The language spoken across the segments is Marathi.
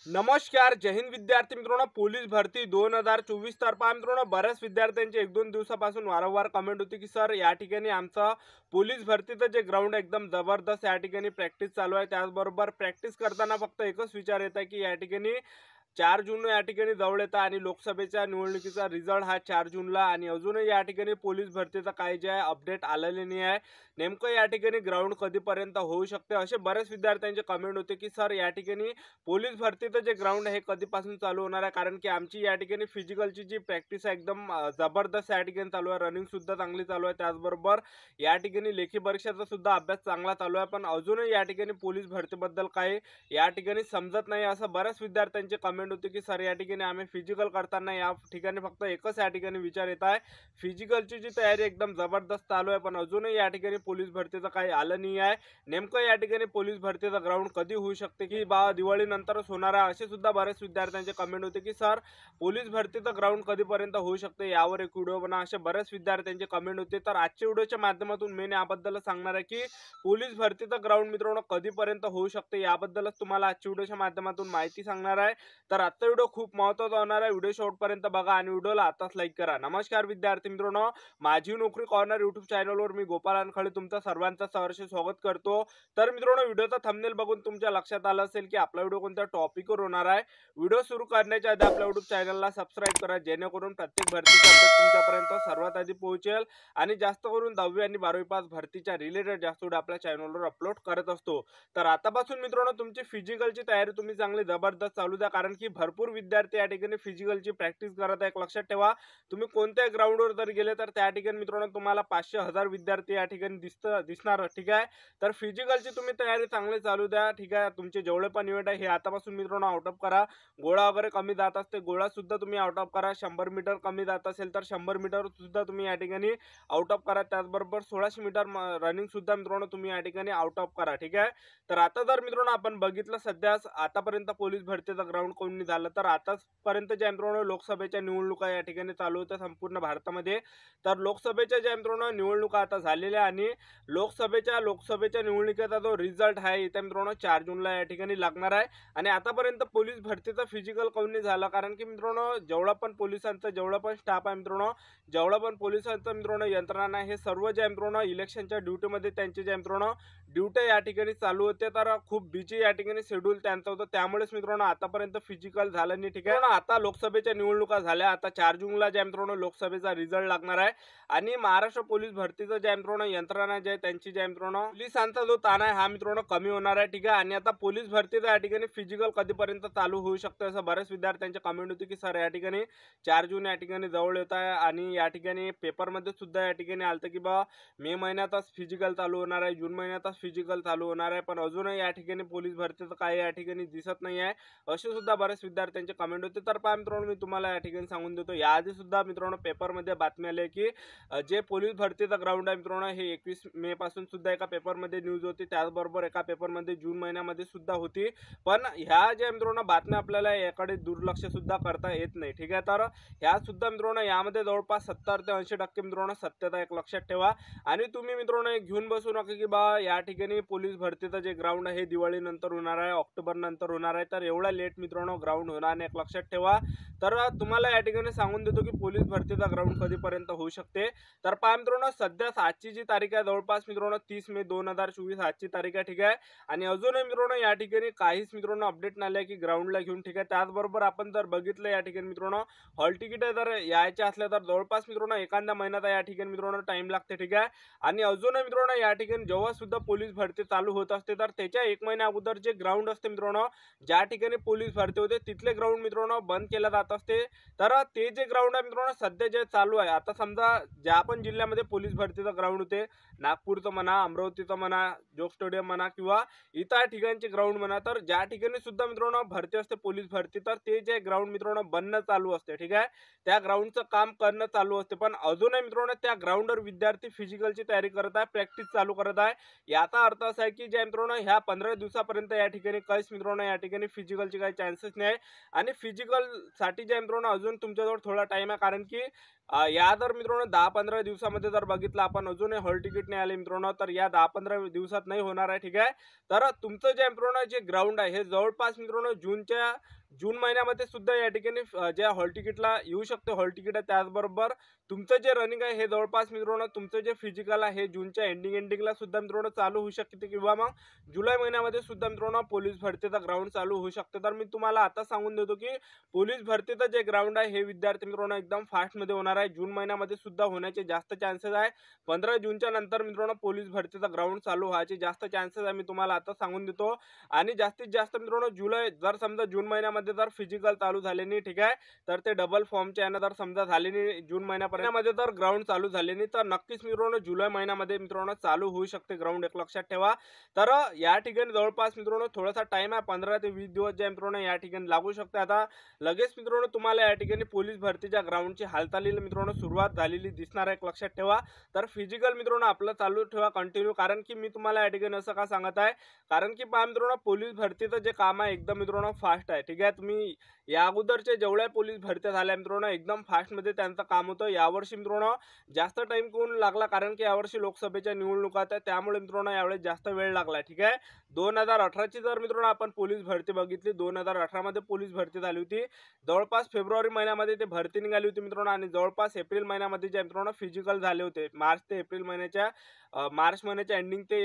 नमस्कार, जय हिंद विद्यार्थी मित्रांनो. पोलीस भरती 2024 तर पहा मित्रांनो, बऱ्याच विद्यार्थ्यांची 1-2 दिवसापासून वारंवार कमेंट होती की सर या ठिकाणी आमचं पोलीस भरतीचं जे ग्राउंड एकदम जबरदस्त या ठिकाणी प्रॅक्टिस चालू आहे. त्याचबरोबर प्रॅक्टिस करताना फक्त एकच विचार येत आहे की या ठिकाणी 4 जून या ठिकाणी जवळ येतं आणि लोकसभेच्या निवडणुकीचा रिझल्ट हा 4 जूनला आणि अजूनही या ठिकाणी पोलीस भरतीचा काही जे आहे अपडेट आलेले नाही आहे. नेमकं या ठिकाणी ग्राउंड कधीपर्यंत होऊ शकते असे बरेच विद्यार्थ्यांचे कमेंट होते की सर या ठिकाणी पोलीस भरतीचं जे ग्राउंड आहे कधीपासून चालू होणार आहे, कारण की आमची या ठिकाणी फिजिकलची जी प्रॅक्टिस आहे एकदम जबरदस्त या ठिकाणी चालू आहे. रनिंग सुद्धा चांगली चालू आहे. त्याचबरोबर या ठिकाणी लेखी परीक्षेचा सुद्धा अभ्यास चांगला चालू आहे. पण अजूनही या ठिकाणी पोलीस भरतीबद्दल काही या ठिकाणी समजत नाही असं बऱ्याच विद्यार्थ्यांचे कमेंट होते की सर या ठिकाणी आम्ही फिजिकल करताना या ठिकाणी फक्त एकच या ठिकाणी विचार येत आहे, फिजिकलची जी तयारी एकदम जबरदस्त चालू आहे पण अजूनही या ठिकाणी पोलीस भरतीचं काही आलं नाही आहे. नेमकं या ठिकाणी पोलीस भरतीचा ग्राउंड कधी होऊ शकते की दिवाळीनंतरच होणार आहे असे सुद्धा बरेच विद्यार्थ्यांचे कमेंट होते की सर पोलीस भरतीचं ग्राउंड कधीपर्यंत होऊ शकते, यावर एक व्हिडिओ बना असे बरेच विद्यार्थ्यांचे कमेंट होते. तर आजच्या व्हिडिओच्या माध्यमातून मी याबद्दल सांगणार आहे की पोलीस भरतीचं ग्राउंड मित्रांनो कधीपर्यंत होऊ शकते, याबद्दलच तुम्हाला आजच्या व्हिडिओच्या माध्यमातून माहिती सांगणार आहे. तर आजचा व्हिडिओ खूप महत्त्वाचा होणार आहे. व्हिडिओ शेवटपर्यंत बघा आणि व्हिडिओला आताच लाईक करा. नमस्कार विद्यार्थी मित्रांनो, माझी नोकरी कॉर्नर यूट्यूब चॅनलवर मी गोपाल अनखळे तुमचं सर्वांचं सहर्ष स्वागत करतो. तर मित्रांनो, व्हिडिओचा थंबनेल बघून तुमच्या लक्षात आलं असेल की आपला व्हिडिओ कोणत्या टॉपिकवर होणार आहे. व्हिडिओ सुरू करण्याच्या आधी आपल्या यूट्यूब चॅनलला सबस्क्राईब करा, जेणेकरून प्रत्येक भरतीचा अपडेट तुमच्यापर्यंत सर्वात आधी पोहोचेल आणि जास्त करून 10वी आणि 12वी पास भरतीच्या रिलेटेड जास्त व्हिडिओ आपल्या चॅनलवर अपलोड करत असतो. तर आतापासून मित्रांनो तुमची फिजिकलची तयारी तुम्ही चांगली जबरदस्त चालू द्या, कारण की भरपूर विद्यार्थी या ठिकाणी फिजिकलची प्रॅक्टिस करत आहे. लक्षात ठेवा, तुम्ही कोणत्याही ग्राउंडवर जर गेले तर त्या ठिकाणी मित्रांनो तुम्हाला 500-1000 विद्यार्थी या ठिकाणी दिसणार. ठीक आहे, तर फिजिकलची तुम्ही तयारी चांगली चालू द्या. ठीक आहे, तुमचे जेवढे पण इव्हेंट आहे हे आतापासून मित्रांनो आउट ऑफ करा. गोळा वगैरे कमी जात असते, गोळा सुद्धा तुम्ही आउट ऑफ करा. 100 मीटर कमी जात असेल तर 100 मीटर सुद्धा तुम्ही या ठिकाणी आउट ऑफ करा. त्याचबरोबर 1600 मीटर रनिंग सुद्धा मित्रांनो तुम्ही या ठिकाणी आउट ऑफ करा. ठीक आहे, तर आता जर मित्रांनो आपण बघितलं सध्या आतापर्यंत पोलीस भरतीचा ग्राउंड कोणी झालं तर आतापर्यंत ज्या मित्रांनो लोकसभेच्या निवडणुका या ठिकाणी चालू होत्या संपूर्ण भारतामध्ये. तर लोकसभेच्या ज्या मित्रांनो निवडणुका आता झालेल्या आणि लोकसभेच्या निवडणुकीचा जो रिझल्ट आहे इथे मित्रांनो 4 जूनला या ठिकाणी लागणार आहे. आणि आतापर्यंत पोलीस भरतीचा फिजिकल कोणी झाला, कारण की मित्रांनो जेवढा पण पोलिसांचा जेवढा पण स्टाफ आहे मित्रांनो, जेवढा पण पोलिसांचा मित्रांनो यंत्रणा आहे, हे सर्व ज्या मित्रांनो इलेक्शनच्या ड्युटीमध्ये त्यांचे ज्या मित्रांनो ड्युटी या ठिकाणी चालू होते. तर खूप बिझी या ठिकाणी शेड्यूल त्यांचं होतं, त्यामुळेच मित्रांनो आतापर्यंत फिजिकल झालं नाही. ठीक आहे, आता लोकसभेच्या निवडणुका झाल्या, आता 4 जूनला ज्या मित्रांनो लोकसभेचा रिझल्ट लागणार आहे आणि महाराष्ट्र पोलीस भरतीचं ज्या मित्रांनो यंत्रणा जे आहे त्यांची ज्या मित्रांनो पोलिसांचा जो ताण आहे हा मित्रांनो कमी होणार आहे. ठीक आहे, आणि आता पोलीस भरतीचं या ठिकाणी फिजिकल कधीपर्यंत चालू होऊ शकतं असं बऱ्याच विद्यार्थ्यांचे कमेंट होती की सर या ठिकाणी 4 जून या ठिकाणी जवळ येत आहे आणि या ठिकाणी पेपरमध्ये सुद्धा या ठिकाणी आलं की बा मे महिन्यातच फिजिकल चालू होणार आहे, जून महिन्यातच फिजिकल चालू होणार आहे. पण अजूनही या ठिकाणी पोलीस भरतीचं काही या ठिकाणी दिसत नाही आहे असे सुद्धा बरेच विद्यार्थ्यांचे कमेंट होते. तर पहा मित्रांनो, मी तुम्हाला या ठिकाणी सांगून देतो, याआधी सुद्धा मित्रांनो पेपरमध्ये बातमी आली की जे पोलीस भरतीचा ग्राउंड आहे मित्रांनो हे 21 मे पासून सुद्धा एका पेपरमध्ये न्यूज होती, त्याचबरोबर एका पेपरमध्ये जून महिन्यामध्ये सुद्धा होती. पण ह्या ज्या मित्रांनो बातम्या आपल्याला याकडे दुर्लक्ष सुद्धा करता येत नाही. ठीक आहे, तर ह्या सुद्धा मित्रांनो यामध्ये जवळपास 70 ते 80% मित्रांनो सत्यता एक लक्षात ठेवा. आणि तुम्ही मित्रांनो एक घेऊन बसू नका की बा या ठिकाणी पोलीस भरतीचं जे ग्राउंड आहे दिवाळी नंतर होणार आहे, ऑक्टोबर नंतर होणार आहे, तर एवढा लेट मित्रांनो ग्राउंड होणार नाही, एक लक्षात ठेवा. तर तुम्हाला या ठिकाणी सांगून देतो की पोलीस भरतीचा ग्राउंड कधीपर्यंत होऊ शकते. तर पहा मित्रांनो, सध्या आजची जी तारीख आहे जवळपास मित्रांनो 30 मे 2024 आजची तारीख आहे. ठीक आहे, आणि अजूनही मित्रांनो या ठिकाणी काहीच मित्रांनो अपडेट नाही की ग्राउंडला घेऊन. ठीक आहे, त्याचबरोबर आपण जर बघितलं या ठिकाणी मित्रांनो हॉल तिकीट जर यायचे असले तर जवळपास मित्रांनो एखाद्या महिन्याचा या ठिकाणी मित्रांनो टाइम लागते. ठीक आहे, आणि अजूनही मित्रांनो या ठिकाणी जेव्हा सुद्धा पोलीस भरती चालू होत असते तर त्याच्या 1 महिन्या अगोदर जे ग्राउंड असते मित्रांनो ज्या ठिकाणी पोलीस भरती होते तिथले ग्राउंड मित्रांनो बंद केलं जात असते. तर ते जे ग्राउंड आहे मित्रांनो सध्या जे चालू आहे, आता समजा ज्या पण जिल्ह्यामध्ये पोलीस भरतीचं ग्राउंड होते, नागपूरचं म्हणा, अमरावतीचं म्हणा, जोग स्टेडियम म्हणा किंवा इतर ठिकाणचे ग्राउंड म्हणा, तर ज्या ठिकाणी सुद्धा मित्रांनो भरती असते पोलीस भरती तर ते जे ग्राउंड मित्रांनो बनणं चालू असते. ठीक आहे, त्या ग्राउंडचं काम करणं चालू असते. पण अजूनही मित्रांनो त्या ग्राउंडवर विद्यार्थी फिजिकलची तयारी करत आहे, प्रॅक्टिस चालू करत आहे. याचा अर्थ असा आहे की ज्या मित्रांनो ह्या 15 दिवसापर्यंत या ठिकाणी काहीच मित्रांनो या ठिकाणी फिजिकलचे काही चान्सेस नाही. आणि फिजिकलसाठी ज्या मित्रांनो अजून तुमच्याजवळ थोडा टाइम आहे, कारण की या जर मित्रांनो 10-15 दिवसामध्ये जर बघितलं आपण अजूनही हॉल तिकीट नाही आले मित्रांनो, तर या 10-15 दिवसात नाही होणार आहे. ठीक आहे, तर तुमचं जे मित्रांनो जे ग्राउंड आहे हे जवळपास मित्रांनो जून महिन्यामध्ये सुद्धा या ठिकाणी ज्या हॉल तिकीटला येऊ शकते हॉल तिकीट आहे, त्याचबरोबर तुमचं जे रनिंग आहे हे जवळपास मित्रांनो तुमचं जे फिजिकल आहे हे जूनच्या एंडिंगला सुद्धा मित्रांनो चालू होऊ शकते, किंवा मग जुलै महिन्यामध्ये सुद्धा मित्रांनो पोलीस भरतीचा ग्राउंड चालू होऊ शकते. तर मी तुम्हाला आता सांगून देतो की पोलीस भरतीचं जे ग्राउंड आहे हे विद्यार्थी मित्रांनो एकदम फास्टमध्ये होणार आहे. जून महिन्यामध्ये सुद्धा होण्याचे जास्त चान्सेस आहे. 15 जूनच्या नंतर मित्रांनो पोलीस भरतीचा ग्राउंड चालू व्हायचे जास्त चान्सेस आहे, मी तुम्हाला आता सांगून देतो. आणि जास्तीत जास्त मित्रांनो जुलै जर समजा जून महिन्यामध्ये जर फिजिकल चालू झाले नाही, ठीक आहे, तर ते डबल फॉर्मचे यानं जर समजा झाले नाही जून महिन्यापर्यंत जर ग्राउंड चालू झाले नाही, तर नक्कीच मित्रांनो जुलै महिन्यामध्ये मित्रांनो चालू होऊ शकते ग्राउंड, एक लक्षात ठेवा. तर या ठिकाणी जवळपास मित्रांनो थोडासा टाइम आहे, 15 ते 20 दिवस जे मित्रांनो या ठिकाणी लागू शकते. आता लगेच मित्रांनो तुम्हाला या ठिकाणी पोलीस भरतीच्या ग्राउंडची हालचालीला मित्रांनो सुरुवात झालेली दिसणार आहे, एक लक्षात ठेवा. तर फिजिकल मित्रांनो आपलं चालू ठेवा कंटिन्यू, कारण की मी तुम्हाला या ठिकाणी असं का सांगत आहे, कारण की पहा मित्रांनो पोलीस भरतीचं जे काम आहे एकदम मित्रांनो फास्ट आहे, ठीक आहे. तुम्ही या अगोदरचे जेवढ्या पोलीस भरत्या झाल्या मित्रांनो एकदम फास्टमध्ये त्यांचं काम होतं. यावर्षी मित्रांनो जास्त टाइम कोण लागला, कारण की यावर्षी लोकसभेच्या निवडणुका आहेत, त्यामुळे मित्रांनो यावेळेस जास्त वेळ लागला, ठीक आहे. 2018ची जर मित्रांनो आपण पोलीस भरती बघितली, 2018 मध्ये पोलीस भरती झाली होती. जवळपास फेब्रुवारी महिन्यामध्ये ते भरती निघाली होती मित्रांनो, आणि जवळपास एप्रिल महिन्यामध्ये जे मित्रांनो फिजिकल झाले होते. मार्च महिन्याच्या एंडिंग ते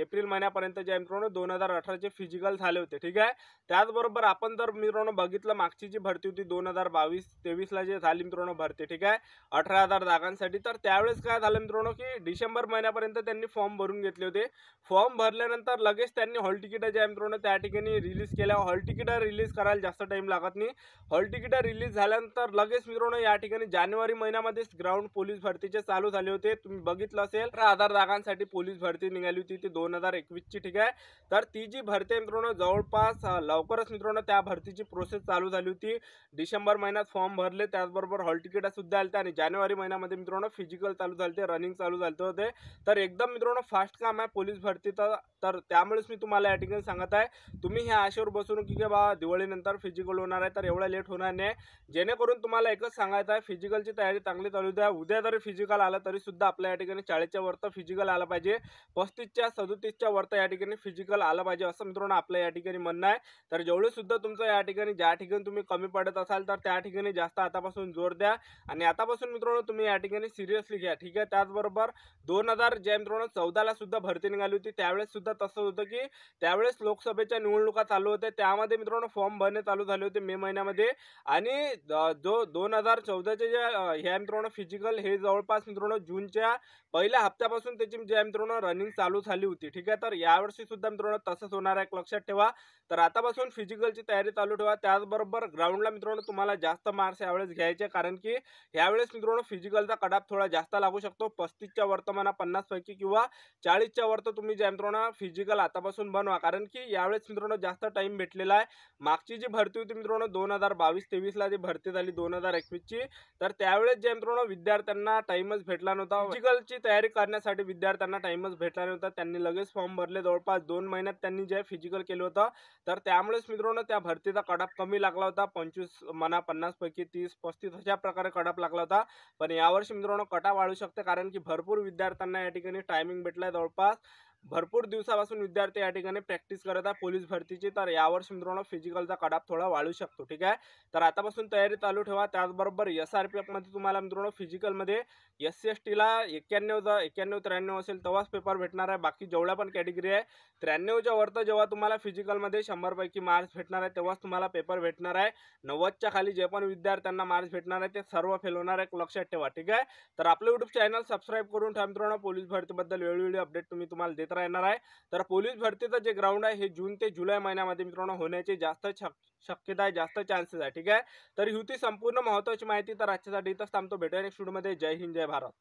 एप्रिल महिन्यापर्यंत जे मित्रांनो 2018चे फिजिकल झाले होते, ठीक आहे. त्याचबरोबर आपण जर मित्रांनो बघितलं मागची जी भरती होती 2022-23ला जे झाली मित्रांनो भरती, ठीक आहे, 18,000 जागांसाठी, तर त्यावेळेस काय झालं मित्रांनो की डिसेंबर महिन्यापर्यंत त्यांनी फॉर्म भरून घेतले होते. फॉर्म भरल्यानंतर लगेच त्यांनी हॉल तिकीट जे मित्रांनो त्या ठिकाणी रिलीज केल्या. हॉल तिकीट रिलीज करायला जास्त टाइम लागत नाही. हॉल तिकीट रिलीज झाल्यानंतर लगेच मित्रांनो या ठिकाणी जानेवारी महिन्यामध्येच ग्राउंड पोलीस भरतीचे चालू झाले होते. तुम्ही बघितलं असेल 18,000 जागांसाठी पोलीस भरती निघाली होती ती 2021ची, ठीक आहे. तर ती जी भरती मित्रांनो जवळपास लवकरच मित्रांनो त्या भरतीची प्रोसेस चालू झाली होती. डिसेंबर महिन्यात फॉर्म भरले, त्याचबरोबर हॉल तिकीट सुद्धा आले, आणि जानेवारी महिन्यामध्ये मित्रांनो फिजिकल चालू झाले, रनिंग चालू झाले होते. तर एकदम मित्रांनो फास्ट काम आहे पोलीस भरतीचं. तर त्यामुळेच मी तुम्हाला या ठिकाणी सांगत आहे, तुम्ही ह्या आशेवर बसू नका की बा दिवाळीनंतर फिजिकल होणार आहे तर एवढा लेट होणार नाही. जेणेकरून तुम्हाला एकच सांगायचं आहे, फिजिकलची तयारी चांगली चालू द्या. उद्या जरी फिजिकल आला तरी सुद्धा आपल्या या ठिकाणी 40च्या वरती फिजिकल आला पाहिजे, 35च्या 37च्या वरती या ठिकाणी फिजिकल आला पाहिजे, असं मित्रांनो आपल्या या ठिकाणी म्हणणं आहे. तर जेवढे सुद्धा तुमचं या ठिकाणी ज्या ठिकाणी तुम्ही कमी पडत असाल तर त्या ठिकाणी जास्त आतापासून जोर द्या, आणि आतापासून मित्रांनो तुम्ही या ठिकाणी सिरियसली घ्या, ठीक आहे. त्याचबरोबर 2000 जे मित्रांनो 14ला सुद्धा भरती निघाली होती, त्यावेळेस सुद्धा तसं होतं की त्यावेळेस लोकसभेच्या निवडणुका चालू होत्या, त्यामध्ये मित्रांनो फॉर्म भरणे चालू झाले होते मे महिन्यामध्ये. आणि जो 2014चे जे ह्या मित्रांनो फिजिकल हे जवळपास मित्रांनो जूनच्या पहिल्या हप्त्यापासून त्याची जे मित्रांनो रनिंग चालू झाली होती, ठीक आहे. तर यावर्षी सुद्धा मित्रांनो तसंच होणार आहे, लक्षात ठेवा. तर आतापासून फिजिकलची तयारी चालू ठेवा. त्याचबरोबर ग्राउंडला मित्रांनो तुम्हाला जास्त मार्क्स यावेळेस घ्यायचे, कारण की यावेळेस मित्रांनो फिजिकलचा कडाप थोडा जास्त लागू शकतो. 35च्या वर्तमाना 50 पैकी किंवा 40च्या वर तुम्ही जे मित्रांनो फिजिकल आतापासून बनवा, कारण की यावेळेस मित्रांनो जास्त टाइम भेटलेला आहे. मागची जी भरती होती मित्रांनो 2022-23ला जी भरती झाली 2021ची, तर त्यावेळेस जे मित्रांनो विद्यार्थ्यांना टाइमच भेटला नव्हता. फिजिकलची तयारी करण्यासाठी विद्यार्थ्यांना टाइमच भेटला नव्हता. त्यांनी लगेच फॉर्म भरले, जवळपास 2 महिन्यात त्यांनी जे फिजिकल केलं होतं. तर त्यामुळेच मित्रांनो त्या भरतीचा कडाप कमी लागला होता. 25 म्हणा 50 पैकी 30-35 अशा प्रकारे कडाप लागला होता. पण यावर्षी मित्रांनो कटाप वाढू शकते, कारण की भरपूर विद्यार्थ्यांना या ठिकाणी टायमिंग भेटलाय. जवळपास भरपूर दिवसापासून विद्यार्थी या ठिकाणी प्रॅक्टिस करत आहे पोलीस भरतीची. तर यावर्षी मित्रांनो फिजिकलचा कडाप थोडा वाढू शकतो, ठीक आहे. तर आतापासून तयारी चालू ठेवा. त्याचबरोबर SRPF मध्ये तुम्हाला मित्रांनो फिजिकलमध्ये SC/STला 91-93 असेल तेव्हाच पेपर भेटणार आहे. बाकी जेवढ्या पण कॅटेगरी आहे 93च्या वरतं जेव्हा तुम्हाला फिजिकलमध्ये 100 पैकी मार्क्स भेटणार आहे तेव्हाच तुम्हाला पेपर भेटणार आहे. 90च्या खाली जे पण विद्यार्थ्यांना मार्क्स भेटणार आहे ते सर्व फेल होणार आहे, लक्षात ठेवा, ठीक आहे. तर आपलं युट्यूब चॅनल सबस्क्राईब करून ठेवा मित्रांनो. पोलीस भरतीबद्दल वेळोवेळी अपडेट तुम्हाला देत राहणार आहे. तर पोलीस भरतीचं जे ग्राउंड आहे हे जून ते जुलै महिन्यामध्ये मित्रांनो होण्याची जास्त शक्यता आहे, जास्त चान्सेस आहे, ठीक आहे. तर ही होती संपूर्ण महत्त्वाची माहिती. तर आजच्यासाठी इथंच थांबतो. भेटूया नेक्स्ट व्हिडिओमध्ये. जय हिंद, जय भारत.